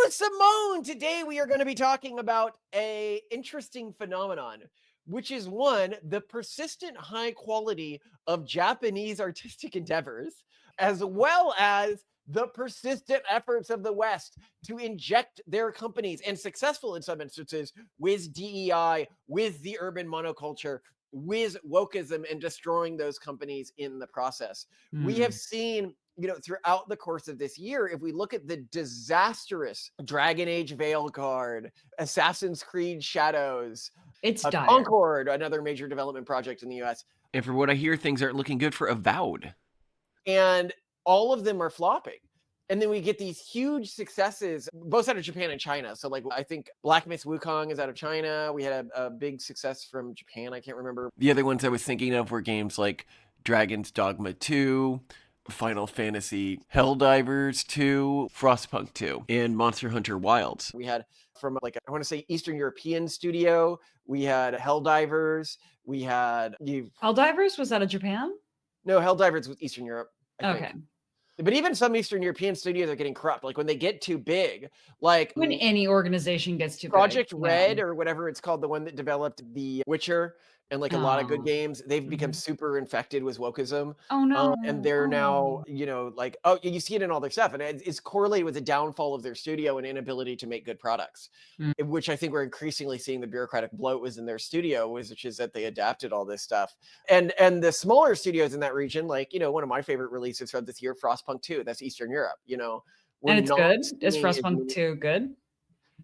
Simone! Today we are going to be talking about a interesting phenomenon, which is one, the persistent high quality of Japanese artistic endeavors, as well as the persistent efforts of the West to inject their companies, and successful in some instances, with DEI, with the urban monoculture, with wokeism, and destroying those companies in the process. We have seen, throughout the course of this year, if we look at the disastrous Dragon Age Veilguard, Assassin's Creed Shadows, It's dire. Concord, another major development project in the US. And for what I hear, things aren't looking good for Avowed. And all of them are flopping. And then we get these huge successes, both out of Japan and China. So, like, I think Black Myth Wukong is out of China. We had a big success from Japan. I can't remember. The other ones I was thinking of were games like Dragon's Dogma 2, Final Fantasy Helldivers 2, Frostpunk 2, and Monster Hunter Wilds. We had from, like, I want to say Eastern European studio. We had Helldivers. We had... Helldivers was out of Japan? No, Helldivers was Eastern Europe, I think. Okay. But even some Eastern European studios are getting corrupt. Like when they get too big, like when any organization gets too Project big, Red or whatever it's called, the one that developed The Witcher and like a lot of good games, they've become super infected with wokeism. Oh no. And they're now, like, you see it in all their stuff. And it's correlated with the downfall of their studio and inability to make good products, which I think we're increasingly seeing the bureaucratic bloat was in their studio, which is that they adapted all this stuff. And the smaller studios in that region, like, one of my favorite releases from this year, Frostpunk 2, that's Eastern Europe, And it's good? Is Frostpunk 2 good?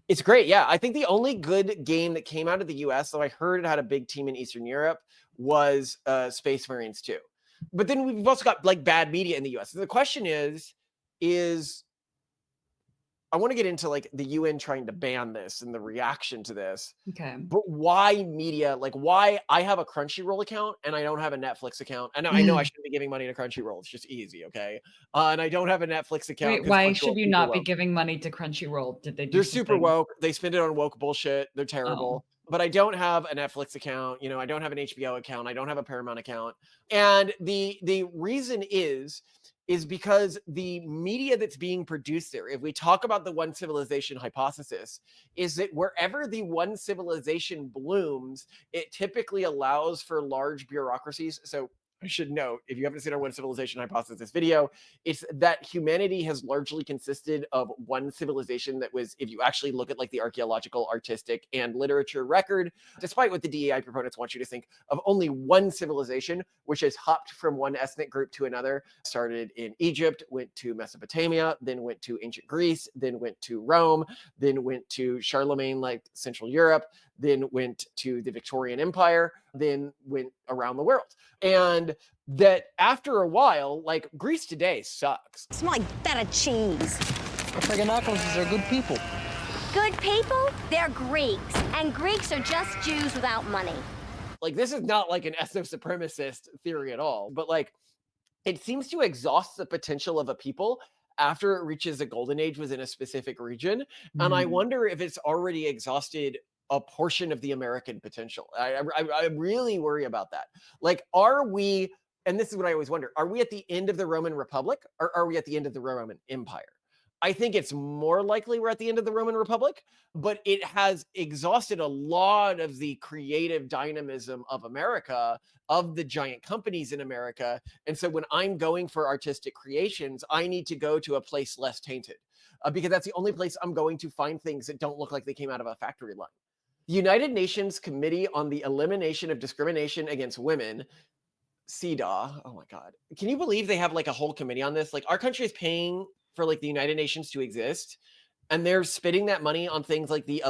It's great, yeah. I think the only good game that came out of the US, though I heard it had a big team in Eastern Europe, was Space Marines 2. But then we've also got like bad media in the US. The question is I want to get into like the UN trying to ban this and the reaction to this. Okay. But why media? Like why I have a Crunchyroll account and I don't have a Netflix account. And I know I shouldn't be giving money to Crunchyroll. It's just easy, okay? And I don't have a Netflix account. Wait, why should you not be giving money to Crunchyroll? Did they do They're something? super woke. They spend it on woke bullshit. They're terrible. But I don't have a Netflix account. I don't have an HBO account. I don't have a Paramount account. And the reason is because the media that's being produced there, if we talk about the one civilization hypothesis, is that wherever the one civilization blooms, it typically allows for large bureaucracies. So I should note, if you haven't seen our one civilization hypothesis video, it's that humanity has largely consisted of one civilization that was, if you actually look at like the archaeological, artistic, and literature record, despite what the DEI proponents want you to think, of only one civilization, which has hopped from one ethnic group to another, started in Egypt, went to Mesopotamia, then went to ancient Greece, then went to Rome, then went to Charlemagne, like Central Europe, then went to the Victorian Empire, then went around the world. And that after a while, like Greece today sucks. Smell like feta cheese. Freganakos are good people. Good people? They're Greeks. And Greeks are just Jews without money. Like this is not like an ethno-supremacist theory at all, but like it seems to exhaust the potential of a people after it reaches a golden age within a specific region. And I wonder if it's already exhausted a portion of the American potential. I really worry about that. Like, are we, and this is what I always wonder, are we at the end of the Roman Republic or are we at the end of the Roman Empire? I think it's more likely we're at the end of the Roman Republic, but it has exhausted a lot of the creative dynamism of America, of the giant companies in America. And so when I'm going for artistic creations, I need to go to a place less tainted because that's the only place I'm going to find things that don't look like they came out of a factory line. The United Nations Committee on the Elimination of Discrimination Against Women, CEDAW, oh my God. Can you believe they have like a whole committee on this? Like our country is paying for like the United Nations to exist, and they're spending that money on things like the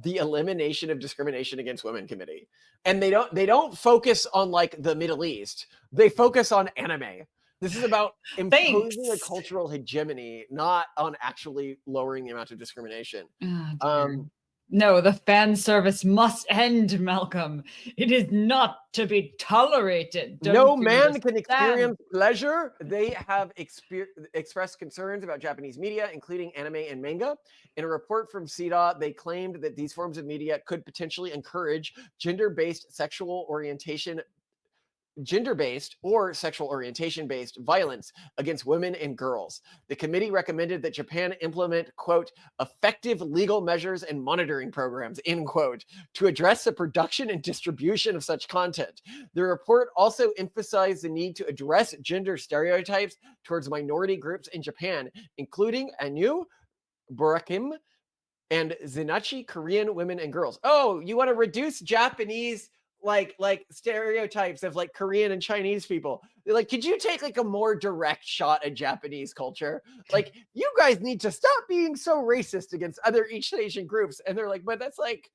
Elimination of Discrimination Against Women Committee. And they don't focus on like the Middle East. They focus on anime. This is about imposing a cultural hegemony, not on actually lowering the amount of discrimination. No, the fan service must end, Malcolm. It is not to be tolerated. No man can experience pleasure. They have expressed concerns about Japanese media, including anime and manga. In a report from CEDAW, they claimed that these forms of media could potentially encourage gender-based sexual orientation gender-based or sexual orientation-based violence against women and girls. The committee recommended that Japan implement, quote, effective legal measures and monitoring programs, end quote, to address the production and distribution of such content. The report also emphasized the need to address gender stereotypes towards minority groups in Japan, including Anu, Burakim, and Zinachi Korean women and girls. Oh, you want to reduce Japanese like stereotypes of like Korean and Chinese people. Like, could you take like a more direct shot at Japanese culture? Like, you guys need to stop being so racist against other East Asian groups. And they're like, but that's like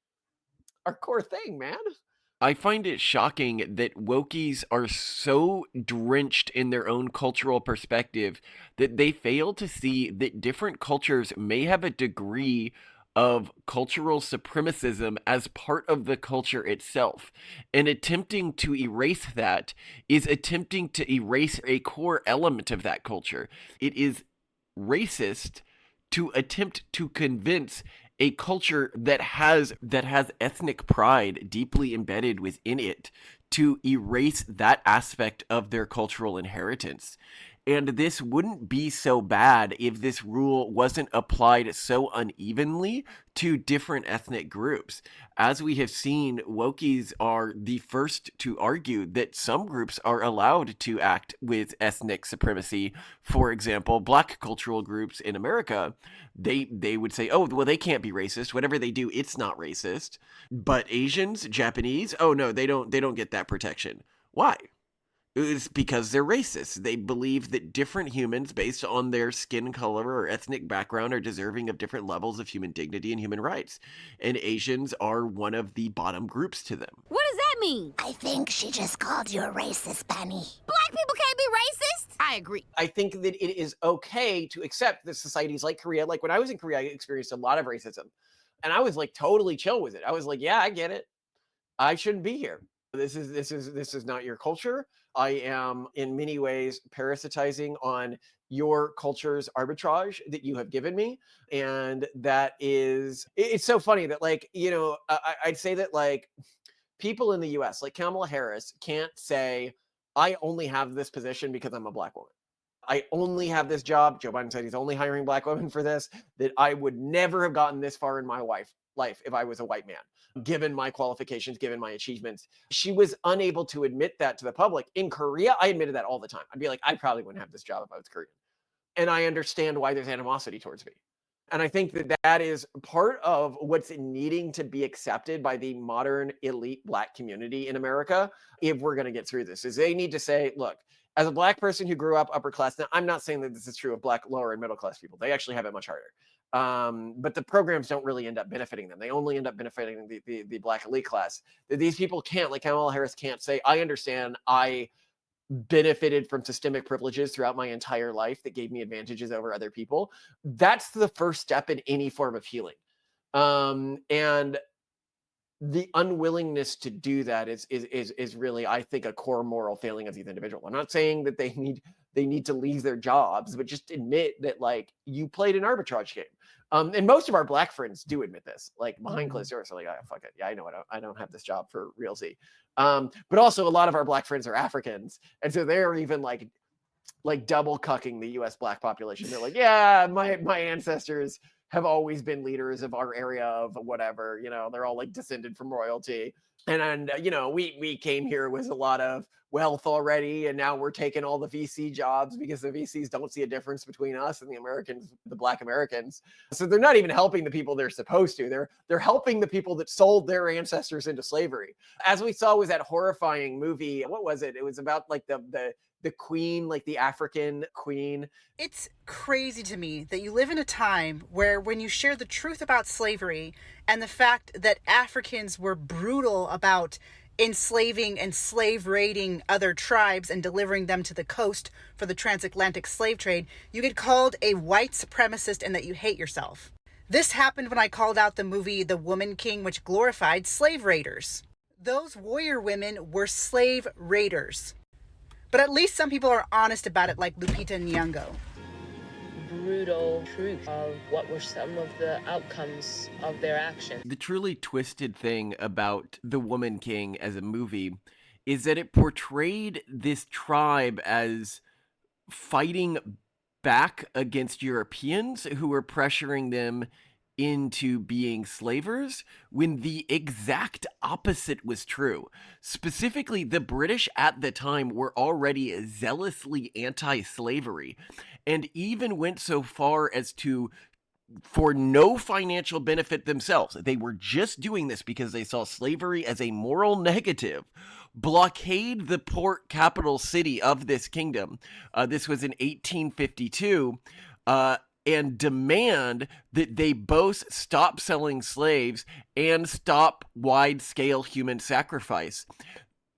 our core thing, man. I find it shocking that wokies are so drenched in their own cultural perspective that they fail to see that different cultures may have a degree of cultural supremacism as part of the culture itself. And attempting to erase that is attempting to erase a core element of that culture. It is racist to attempt to convince a culture that has ethnic pride deeply embedded within it to erase that aspect of their cultural inheritance. And this wouldn't be so bad if this rule wasn't applied so unevenly to different ethnic groups. As we have seen, wokies are the first to argue that some groups are allowed to act with ethnic supremacy. For example, Black cultural groups in America, they would say, oh, well, they can't be racist. Whatever they do, it's not racist. But Asians, Japanese, oh no, they don't get that protection. Why? It's because they're racist. They believe that different humans, based on their skin color or ethnic background, are deserving of different levels of human dignity and human rights. And Asians are one of the bottom groups to them. What does that mean? I think she just called you a racist, Penny. Black people can't be racist? I agree. I think that it is okay to accept that societies like Korea, like when I was in Korea, I experienced a lot of racism. And I was like totally chill with it. I was like, yeah, I get it. I shouldn't be here. This is not your culture. I am in many ways parasitizing on your culture's arbitrage that you have given me. And that is, it's so funny that like, you know, I'd say that like people in the US, like Kamala Harris can't say, I only have this position because I'm a Black woman. I only have this job. Joe Biden said he's only hiring Black women for this, that I would never have gotten this far in my life if I was a white man, given my qualifications, given my achievements. She was unable to admit that to the public. In Korea, I admitted that all the time. I'd be like, I probably wouldn't have this job if I was Korean. And I understand why there's animosity towards me. And I think that that is part of what's needing to be accepted by the modern elite Black community in America if we're going to get through this, is they need to say, look, as a Black person who grew up upper class, now I'm not saying that this is true of Black lower and middle class people. They actually have it much harder. But the programs don't really end up benefiting them. They only end up benefiting the Black elite class. These people can't, like Kamala Harris can't say, I understand I benefited from systemic privileges throughout my entire life that gave me advantages over other people. That's the first step in any form of healing. And the unwillingness to do that is really, I think, a core moral failing of the individual. I'm not saying that they need to leave their jobs, but just admit that like you played an arbitrage game. And most of our Black friends do admit this, like behind closed doors. So like, oh, fuck it. Yeah, I know I don't have this job for realsy. But also a lot of our Black friends are Africans. And so they're even like double cucking the US Black population. They're like, yeah, my ancestors have always been leaders of our area of whatever, you know, they're all like descended from royalty. And you know, we came here with a lot of wealth already, and now we're taking all the VC jobs because the VCs don't see a difference between us and the Americans, the Black Americans. So they're not even helping the people they're supposed to. They're helping the people that sold their ancestors into slavery. As we saw was that horrifying movie. What was it? It was about like the queen, like the African queen. It's crazy to me that you live in a time where when you share the truth about slavery and the fact that Africans were brutal about enslaving and slave raiding other tribes and delivering them to the coast for the transatlantic slave trade, you get called a white supremacist and that you hate yourself. This happened when I called out the movie The Woman King, which glorified slave raiders. Those warrior women were slave raiders. But at least some people are honest about it, like Lupita Nyong'o. Brutal truth of what were some of the outcomes of their action. The truly twisted thing about The Woman King as a movie is that it portrayed this tribe as fighting back against Europeans who were pressuring them into being slavers, when the exact opposite was true. Specifically, the British at the time were already zealously anti-slavery, and even went so far as to, for no financial benefit themselves, they were just doing this because they saw slavery as a moral negative, blockade the port capital city of this kingdom. This was in 1852, and demand that they both stop selling slaves and stop wide-scale human sacrifice.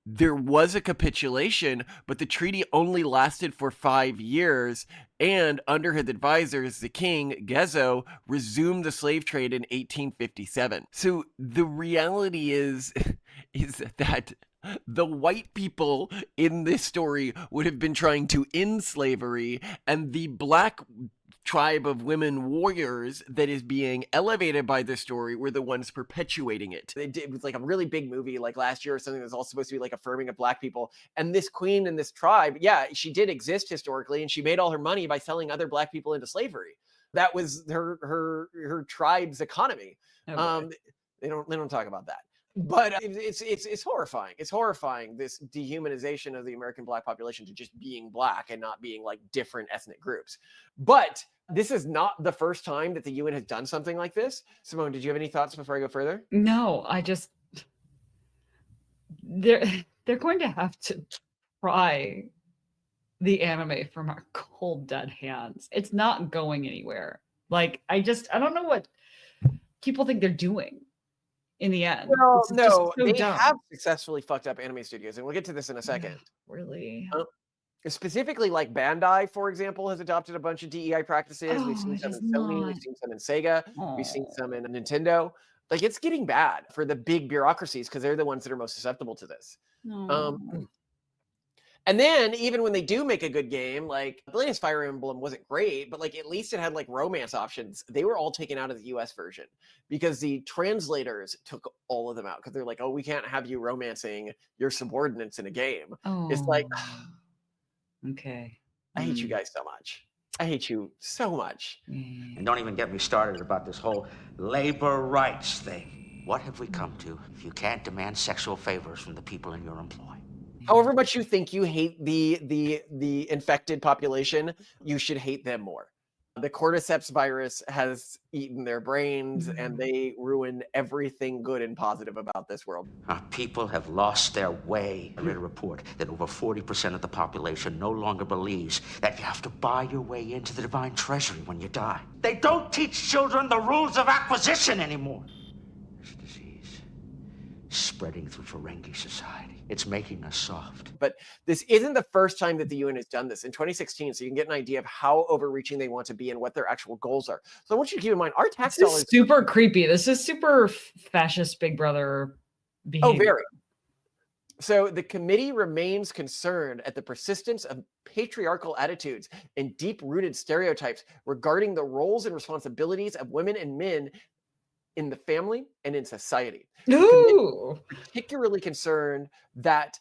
There was a capitulation, but the treaty only lasted for 5 years, and under his advisors, the king, Gezo, resumed the slave trade in 1857. So the reality is that the white people in this story would have been trying to end slavery, and the black tribe of women warriors that is being elevated by this story were the ones perpetuating it. It was like a really big movie like last year or something that was all supposed to be like affirming of black people. And this queen and this tribe, yeah, she did exist historically, and she made all her money by selling other black people into slavery. That was her tribe's economy. Okay. They don't talk about that. But it's horrifying. It's horrifying, this dehumanization of the American black population to just being black and not being like different ethnic groups. But this is not the first time that the UN has done something like this. Simone, did you have any thoughts before I go further? No, they're going to have to pry the anime from our cold dead hands. It's not going anywhere. Like, I don't know what people think they're doing in the end. Well, It's just no, so they dumb. have successfully fucked up anime studios, and we'll get to this in a second. Really? Specifically, like Bandai, for example, has adopted a bunch of DEI practices. We've seen it some is in Sony, not. we've seen some in Sega, we've seen Oh. some in Nintendo. Like, it's getting bad for the big bureaucracies because they're the ones that are most susceptible to this. No. And then even when they do make a good game, like the latest Fire Emblem wasn't great, but like at least it had like romance options. They were all taken out of the US version because the translators took all of them out because they're like, oh, we can't have you romancing your subordinates in a game. It's like, Okay. I hate you guys so much. I hate you so much. And don't even get me started about this whole labor rights thing. What have we come to if you can't demand sexual favors from the people in your employ? However much you think you hate the infected population, you should hate them more. The cordyceps virus has eaten their brains, and they ruin everything good and positive about this world. Our people have lost their way. I read a report that over 40% of the population no longer believes that you have to buy your way into the divine treasury when you die. They don't teach children the rules of acquisition anymore. There's a disease spreading through Ferengi society. It's making us soft. But this isn't the first time that the UN has done this. In 2016, so you can get an idea of how overreaching they want to be and what their actual goals are. So I want you to keep in mind, our tax This dollars... is super creepy. This is super fascist Big Brother behavior. Oh, very. So the committee remains concerned at the persistence of patriarchal attitudes and deep-rooted stereotypes regarding the roles and responsibilities of women and men in the family and in society. Ooh. Particularly concerned that,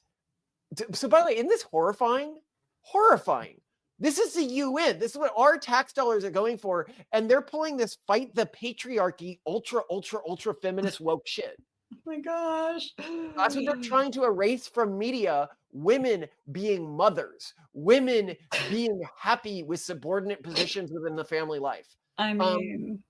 so by the way, isn't this horrifying? Horrifying. This is the UN. This is what our tax dollars are going for. And they're pulling this fight the patriarchy, ultra feminist woke shit. Oh my gosh. That's what they're trying to erase from media. Women being mothers, women being happy with subordinate positions within the family life. I mean,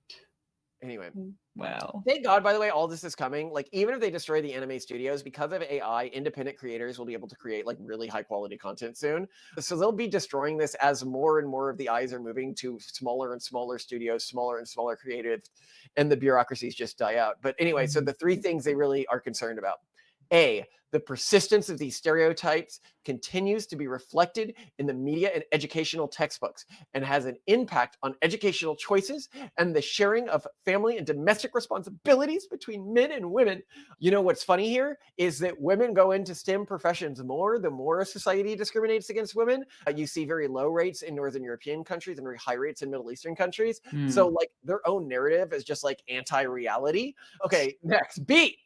Anyway. wow. Thank God, by the way, all this is coming. Like, even if they destroy the anime studios, because of AI, independent creators will be able to create like really high quality content soon. So they'll be destroying this as more and more of the eyes are moving to smaller and smaller studios, smaller and smaller creatives, and the bureaucracies just die out. But anyway, so the three things they really are concerned about. A, the persistence of these stereotypes continues to be reflected in the media and educational textbooks and has an impact on educational choices and the sharing of family and domestic responsibilities between men and women. You know what's funny here is that women go into STEM professions more, the more society discriminates against women. You see very low rates in Northern European countries and very high rates in Middle Eastern countries. So like their own narrative is just like anti-reality. Okay, next, B.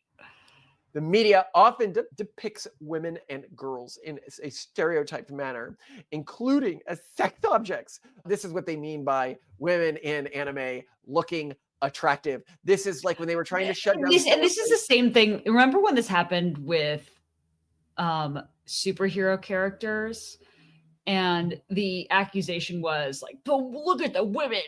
The media often depicts women and girls in a stereotyped manner, including as sex objects. This is what they mean by women in anime looking attractive. This is like when they were trying to shut down. This is the same thing. Remember when this happened with superhero characters? And the accusation was like, but look at the women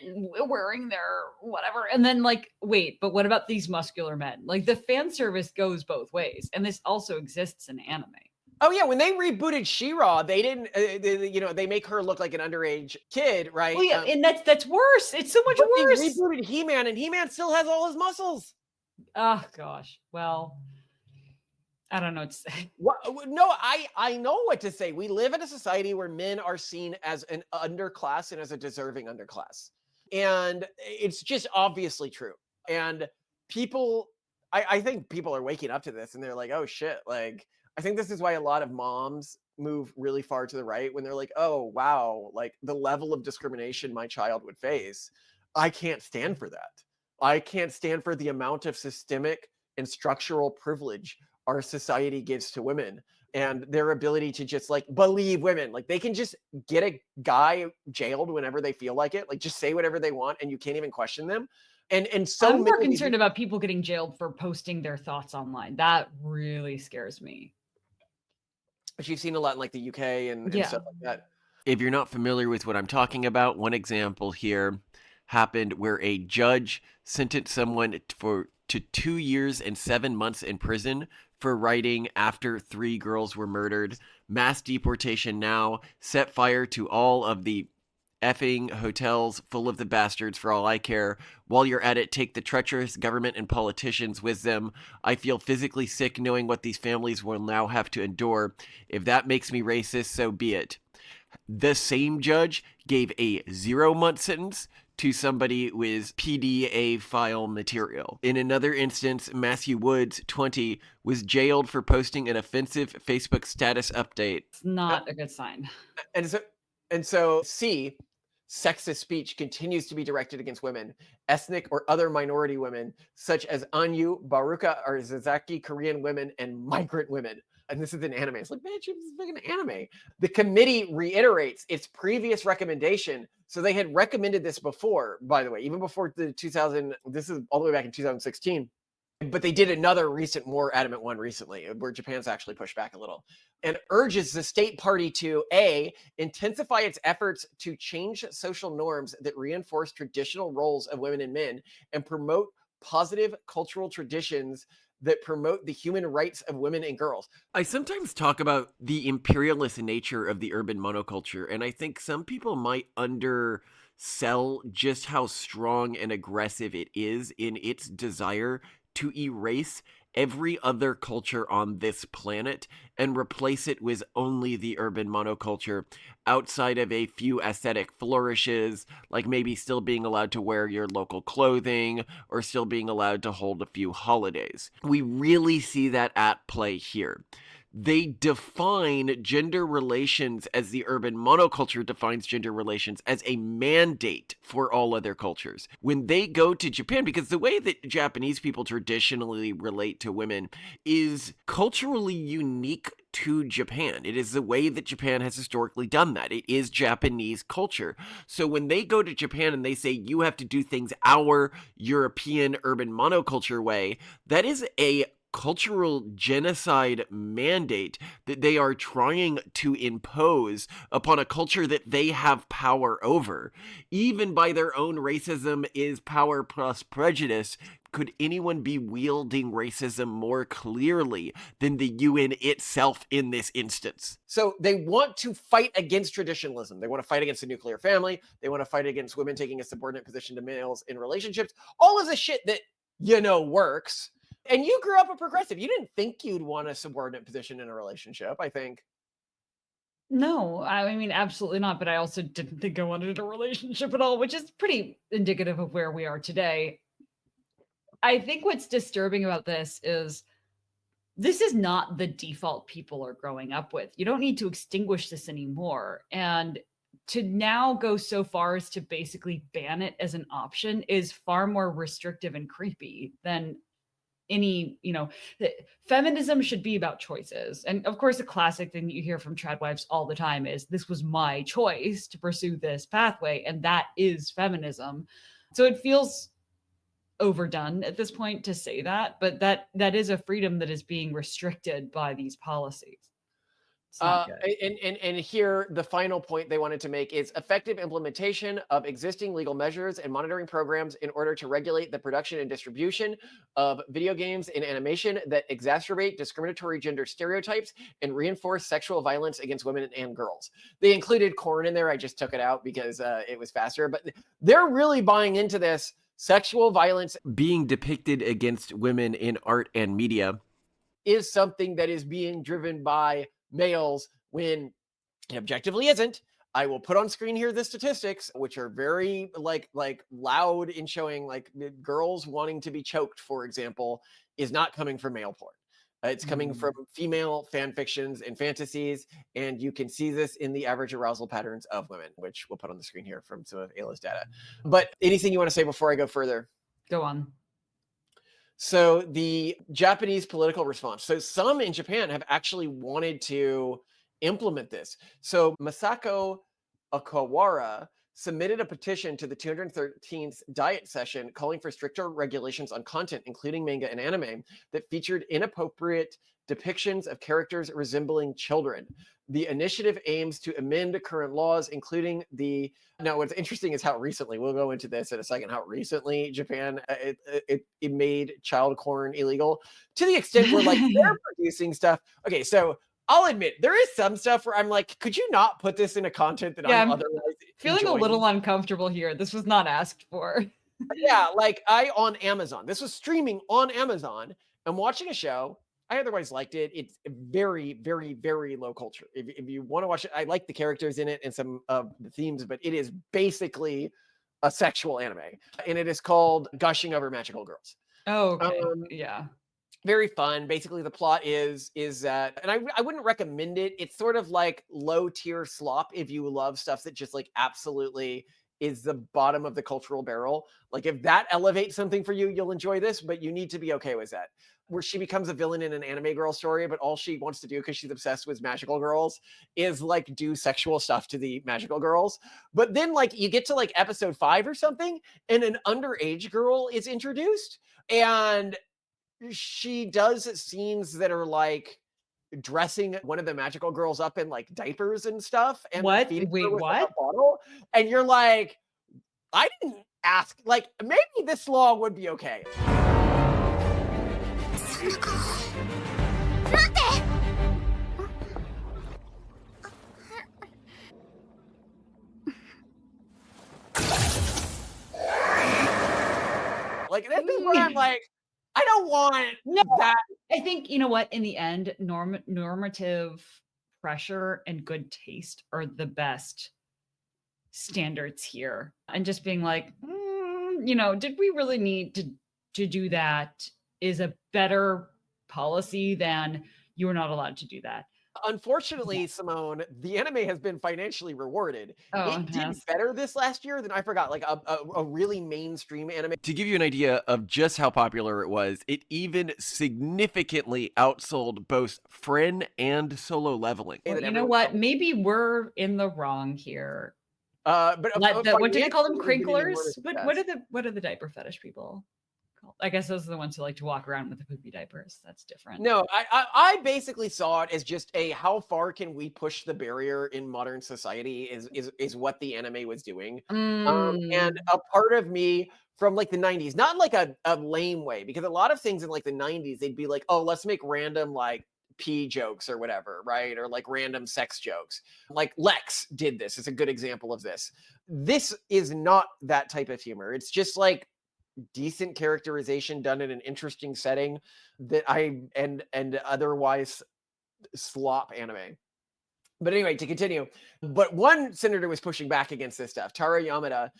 wearing their whatever. And then like, wait, but what about these muscular men? Like the fan service goes both ways. And this also exists in anime. Oh yeah, when they rebooted She-Ra, they didn't, they make her look like an underage kid, right? Well, yeah, and that's worse. It's so much worse. They rebooted He-Man, and He-Man still has all his muscles. Oh gosh, well, I don't know what to say. No, I know what to say. We live in a society where men are seen as an underclass and as a deserving underclass. And it's just obviously true. And people, I think people are waking up to this and they're like, oh shit. Like, I think this is why a lot of moms move really far to the right when they're like, oh, wow, like the level of discrimination my child would face. I can't stand for that. I can't stand for the amount of systemic and structural privilege our society gives to women and their ability to just like believe women. Like they can just get a guy jailed whenever they feel like it, like just say whatever they want and you can't even question them. And so I'm more concerned about people getting jailed for posting their thoughts online. That really scares me. Which you've seen a lot in like the UK and stuff like that. If you're not familiar with what I'm talking about, one example here happened where a judge sentenced someone to 2 years and 7 months in prison for writing after 3 girls were murdered. Mass deportation now. Set fire to all of the effing hotels full of the bastards for all I care. While you're at it, take the treacherous government and politicians with them. I feel physically sick knowing what these families will now have to endure. If that makes me racist, so be it. The same judge gave a 0-month sentence to somebody with PDA file material. In another instance, Matthew Woods, 20, was jailed for posting an offensive Facebook status update. It's not a good sign. And so C, sexist speech continues to be directed against women, ethnic or other minority women, such as Anyu, Baruka, or Zazaki Korean women, and migrant women. And this is an anime. It's like, bitch, it's like an anime. The committee reiterates its previous recommendation. So they had recommended this before, by the way, even before this is all the way back in 2016. But they did another recent, more adamant one recently, where Japan's actually pushed back a little, and urges the state party to A, intensify its efforts to change social norms that reinforce traditional roles of women and men and promote positive cultural traditions that promote the human rights of women and girls. I sometimes talk about the imperialist nature of the urban monoculture, and I think some people might undersell just how strong and aggressive it is in its desire to erase every other culture on this planet and replace it with only the urban monoculture, outside of a few aesthetic flourishes, like maybe still being allowed to wear your local clothing or still being allowed to hold a few holidays. We really see that at play here. They define gender relations as the urban monoculture defines gender relations as a mandate for all other cultures. When they go to Japan, because the way that Japanese people traditionally relate to women is culturally unique to Japan. It is the way that Japan has historically done that. It is Japanese culture. So when they go to Japan and they say, you have to do things our European urban monoculture way, that is a cultural genocide mandate that they are trying to impose upon a culture that they have power over. Even by their own racism is power plus prejudice. Could anyone be wielding racism more clearly than the UN itself in this instance? So they want to fight against traditionalism. They want to fight against the nuclear family. They want to fight against women taking a subordinate position to males in relationships. All of the shit that, works. And you grew up a progressive. You didn't think you'd want a subordinate position in a relationship, I think. No, I mean, absolutely not. But I also didn't think I wanted a relationship at all, which is pretty indicative of where we are today. I think what's disturbing about this is not the default people are growing up with. You don't need to extinguish this anymore. And to now go so far as to basically ban it as an option is far more restrictive and creepy than any, feminism should be about choices. And of course, a classic thing that you hear from tradwives all the time is, this was my choice to pursue this pathway, and that is feminism. So it feels overdone at this point to say that, but that is a freedom that is being restricted by these policies. And here, the final point they wanted to make is effective implementation of existing legal measures and monitoring programs in order to regulate the production and distribution of video games and animation that exacerbate discriminatory gender stereotypes and reinforce sexual violence against women and girls. They included corn in there. I just took it out because it was faster, but they're really buying into this sexual violence being depicted against women in art and media is something that is being driven by males when it objectively isn't. I will put on screen here the statistics, which are very like loud in showing like girls wanting to be choked, for example, is not coming from male porn. It's coming from female fan fictions and fantasies, and you can see this in the average arousal patterns of women, which we'll put on the screen here from some of Ayla's data. But anything you want to say before I go further? Go on. So the Japanese political response. So some in Japan have actually wanted to implement this. So Masako Okawara submitted a petition to the 213th Diet Session calling for stricter regulations on content, including manga and anime, that featured inappropriate depictions of characters resembling children. The initiative aims to amend current laws, including now what's interesting is how recently, we'll go into this in a second, how recently Japan, it made child porn illegal, to the extent where like they're producing stuff. Okay, so I'll admit there is some stuff where I'm like, could you not put this in a content that I'm otherwise feeling enjoying? a little uncomfortable here. This was not asked for. Yeah, like on Amazon. This was streaming on Amazon. I'm watching a show. I otherwise liked it. It's very, very, very low culture. If you want to watch it, I like the characters in it and some of the themes, but it is basically a sexual anime. And it is called Gushing Over Magical Girls. Oh, okay. Yeah. Very fun. Basically, the plot is that, and I wouldn't recommend it. It's sort of like low tier slop if you love stuff that just like absolutely is the bottom of the cultural barrel. Like if that elevates something for you, you'll enjoy this, but you need to be okay with that. Where she becomes a villain in an anime girl story, but all she wants to do because she's obsessed with magical girls is like do sexual stuff to the magical girls. But then like you get to like episode 5 or something, and an underage girl is introduced, and she does scenes that are like dressing one of the magical girls up in like diapers and stuff. And what? Wait, what? A bottle. And you're like, I didn't ask. Like maybe this law would be okay. Like this is where I'm like, I don't want that. I think, you know what, in the end, normative pressure and good taste are the best standards here. And just being like, did we really need to do that is a better policy than you're not allowed to do that. Unfortunately, Simone, the anime has been financially rewarded. It did better this last year than I forgot, like a really mainstream anime. To give you an idea of just how popular it was, it even significantly outsold both Friend and Solo Leveling. Well, you know what? Maybe we're in the wrong here. But what do they call them? Crinklers? What are the diaper fetish people? I guess those are the ones who like to walk around with the poopy diapers. That's different. No, I basically saw it as just how far can we push the barrier in modern society is what the anime was doing. And a part of me from like the 90s, not in like a lame way, because a lot of things in like the 90s, they'd be like, oh, let's make random like pee jokes or whatever, right? Or like random sex jokes. Like Lex did this. It's a good example of this. This is not that type of humor. It's just like decent characterization done in an interesting setting that and otherwise slop anime. But anyway, to continue, but one senator was pushing back against this stuff. Taro Yamada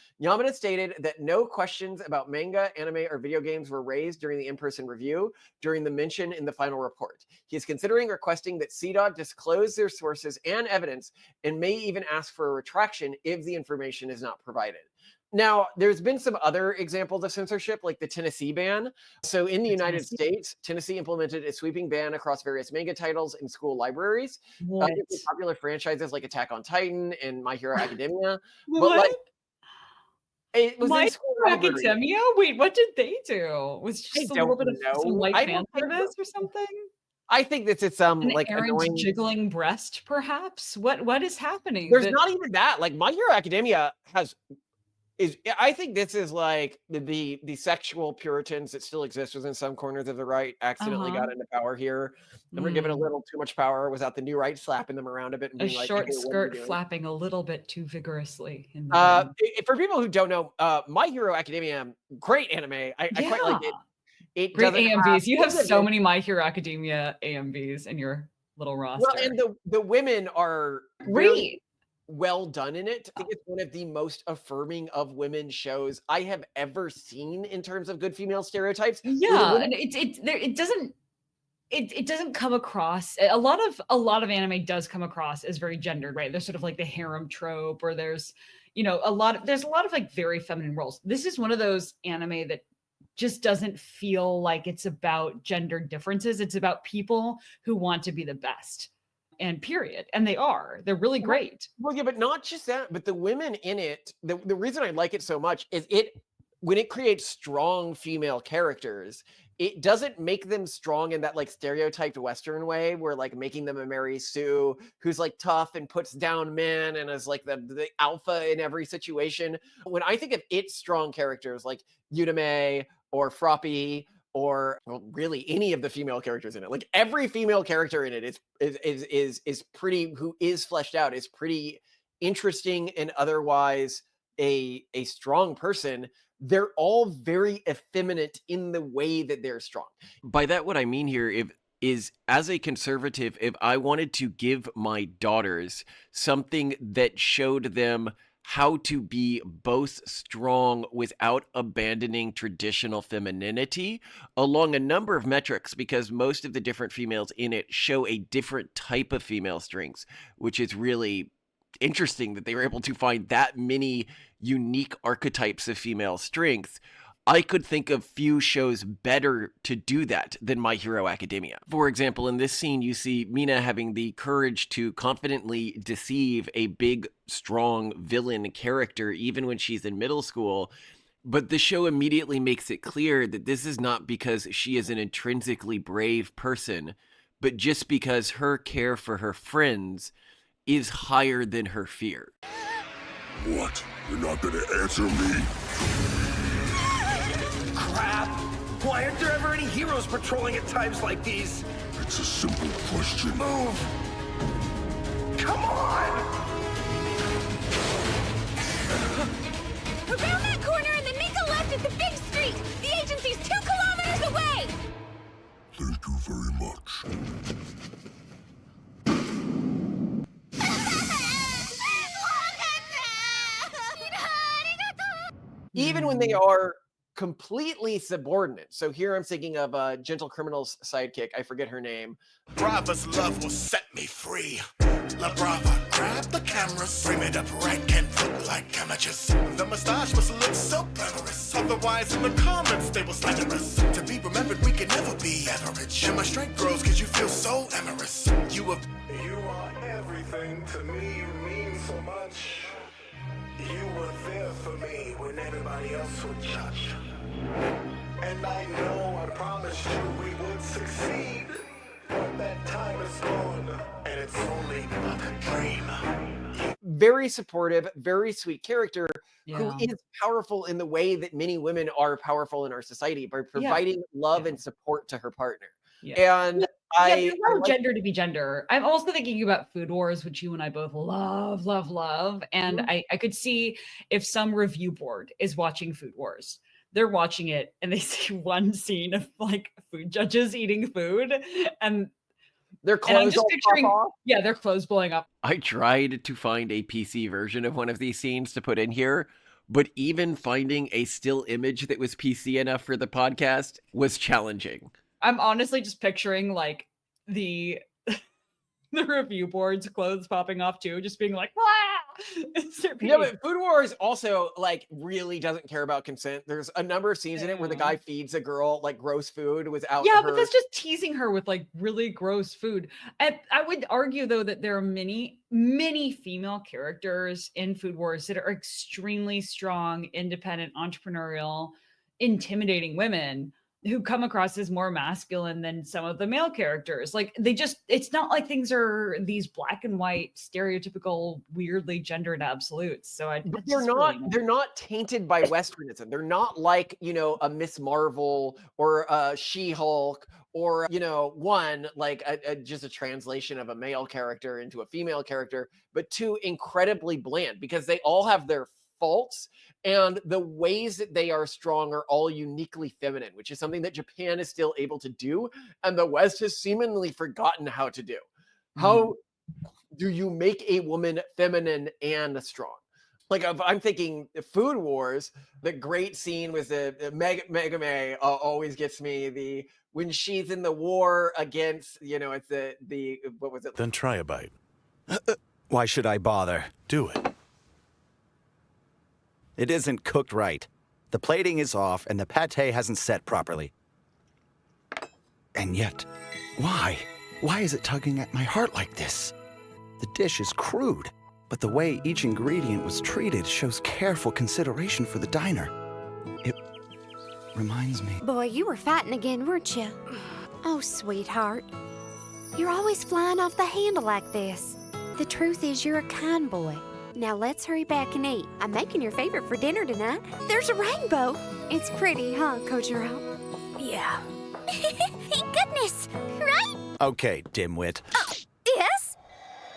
stated that no questions about manga, anime, or video games were raised during the in-person review during the mention in the final report. He is considering requesting that CDOT disclose their sources and evidence and may even ask for a retraction if the information is not provided. Now, there's been some other examples of censorship, like the Tennessee ban. So in the United Tennessee? States, Tennessee implemented a sweeping ban across various manga titles in school libraries. What? It was popular franchises like Attack on Titan and My Hero Academia. But What? like, it was My in school Hero libraries. Academia? Wait, what did they do? Was I just a don't little bit of some know. light I fan don't think service or something? I think this is some An like errant annoying. jiggling breast, perhaps? What is happening? There's that not even that. Like My Hero Academia I think this is like the sexual Puritans that still exist within some corners of the right accidentally Uh-huh. got into power here, and were given a Mm. little too much power without the new right slapping them around a bit and A being like, short "Okay, what are you skirt doing?" flapping a little bit too vigorously in the wind. For people who don't know, My Hero Academia, great anime. I quite like it. Yeah. It Great doesn't have AMVs. You have any of so the many My Hero Academia AMVs in your little well, roster. and the women are very Great. well done in it. I think it's one of the most affirming of women shows I have ever seen in terms of good female stereotypes. Where the Yeah, women and it doesn't come across a lot of anime does come across as very gendered, right? There's sort of like the harem trope, or there's there's a lot of like very feminine roles. This is one of those anime that just doesn't feel like it's about gender differences. It's about people who want to be the best. And period. And they are. They're really great. Well, yeah, but not just that, but the women in it, the reason I like it so much is when it creates strong female characters, it doesn't make them strong in that like stereotyped Western way where like making them a Mary Sue who's like tough and puts down men and is like the alpha in every situation. When I think of its strong characters like Yutame or Froppy or well, really any of the female characters in it, like every female character in it is pretty, who is fleshed out, is pretty interesting and otherwise a strong person. They're all very effeminate in the way that they're strong. By that, what I mean here is as a conservative, if I wanted to give my daughters something that showed them how to be both strong without abandoning traditional femininity along a number of metrics, because most of the different females in it show a different type of female strengths, which is really interesting that they were able to find that many unique archetypes of female strength. I could think of few shows better to do that than My Hero Academia. For example, in this scene, you see Mina having the courage to confidently deceive a big, strong villain character even when she's in middle school. But the show immediately makes it clear that this is not because she is an intrinsically brave person, but just because her care for her friends is higher than her fear. What? You're not gonna answer me? Crap! Why aren't there ever any heroes patrolling at times like these? It's a simple question. Move! Come on! Around that corner and then make a left at the big street! The agency's 2 kilometers away! Thank you very much. Even when they are completely subordinate. So here I'm thinking of Gentle Criminal's sidekick. I forget her name. Brava's love will set me free. La Brava, grab the cameras, frame it up right, can't look like amateurs. The mustache must look so glamorous, otherwise in the comments they will slander us. To be remembered, we can never be average. And my strength grows cause you feel so amorous. You are everything to me, you mean so much. You were there for me when everybody else would judge. And I know I promised you we would succeed. But that time is gone, and it's only but a dream. Very supportive, very sweet character who Yeah. is powerful in the way that many women are powerful in our society by providing love and support to her partner. Yeah. And There's no gender to be gender. I'm also thinking about Food Wars, which you and I both love, love, love. And I could see if some review board is watching Food Wars, they're watching it and they see one scene of like food judges eating food and their and I'm clothes just all picturing, pop off. yeah, their clothes blowing up. I tried to find a PC version of one of these scenes to put in here, but even finding a still image that was PC enough for the podcast was challenging. I'm honestly just picturing like the review boards clothes popping off too, just being like, wow. Yeah, but Food Wars also like really doesn't care about consent. There's a number of scenes in it where the guy feeds a girl like gross food without Yeah, her. but that's just teasing her with like really gross food. I would argue though that there are many female characters in Food Wars that are extremely strong, independent, entrepreneurial, intimidating women who come across as more masculine than some of the male characters. Like it's not like things are these black and white, stereotypical, weirdly gendered absolutes. So But they're not tainted by Westernism. They're not like, you know, a Miss Marvel or a She-Hulk or, you know, one like just a translation of a male character into a female character, but two incredibly bland because they all have their faults, and the ways that they are strong are all uniquely feminine, which is something that Japan is still able to do and the West has seemingly forgotten how to do. How do you make a woman feminine and strong? Like if I'm thinking Food Wars, the great scene with the Megame always gets me. When she's in the war against, you know, it's the what was it? Then try a bite. Why should I bother? Do it. It isn't cooked right. The plating is off and the pate hasn't set properly. And yet, why? Why is it tugging at my heart like this? The dish is crude, but the way each ingredient was treated shows careful consideration for the diner. It reminds me. Boy, you were fighting again, weren't you? Oh, sweetheart. You're always flying off the handle like this. The truth is you're a kind boy. Now let's hurry back and eat. I'm making your favorite for dinner tonight. There's a rainbow. It's pretty, huh, Kojiro? Yeah. Goodness, right? Okay, dimwit. Yes?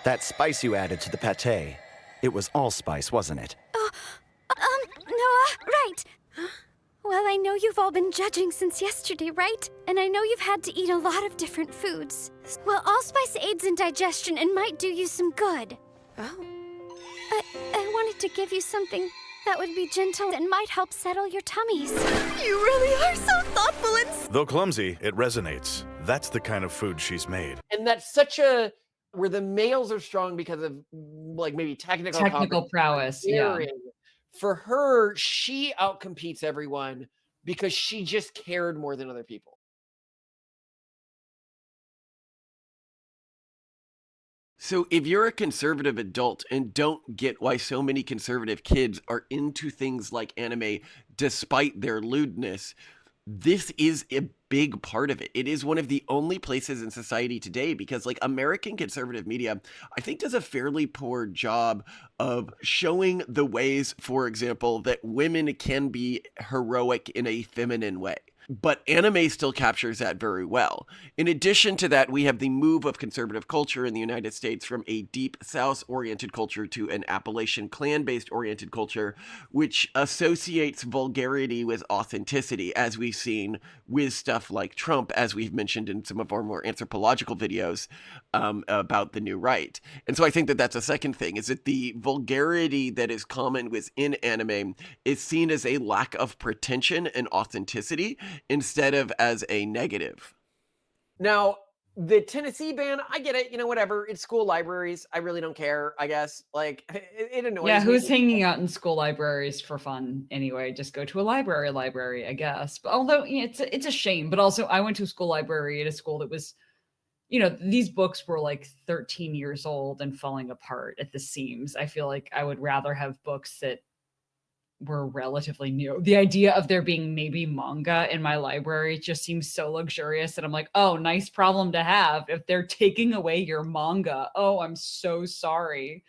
That spice you added to the pate, it was allspice, wasn't it? Right. Well, I know you've all been judging since yesterday, right? And I know you've had to eat a lot of different foods. Well, allspice aids in digestion and might do you some good. Oh. I wanted to give you something that would be gentle and might help settle your tummies. You really are so thoughtful and... Though clumsy, it resonates. That's the kind of food she's made. And that's where the males are strong because of like maybe technical prowess. Yeah. For her, she outcompetes everyone because she just cared more than other people. So if you're a conservative adult and don't get why so many conservative kids are into things like anime despite their lewdness, this is a big part of it. It is one of the only places in society today because like American conservative media, I think does a fairly poor job of showing the ways, for example, that women can be heroic in a feminine way. But anime still captures that very well. In addition to that, we have the move of conservative culture in the United States from a deep South-oriented culture to an Appalachian clan-based oriented culture, which associates vulgarity with authenticity, as we've seen with stuff like Trump, as we've mentioned in some of our more anthropological videos about the new right. And so I think that that's a second thing, is that the vulgarity that is common within anime is seen as a lack of pretension and authenticity, instead of as a negative. Now, the Tennessee ban, I get it, you know, whatever. It's school libraries. I really don't care, I guess. Like, it annoys me. Yeah, who's hanging out in school libraries for fun anyway? Just go to a library, I guess. But although it's a shame, but also I went to a school library at a school that was, you know, these books were like 13 years old and falling apart at the seams. I feel like I would rather have books that were relatively new. The idea of there being maybe manga in my library just seems so luxurious that I'm like, oh, nice problem to have. If they're taking away your manga, oh, I'm so sorry.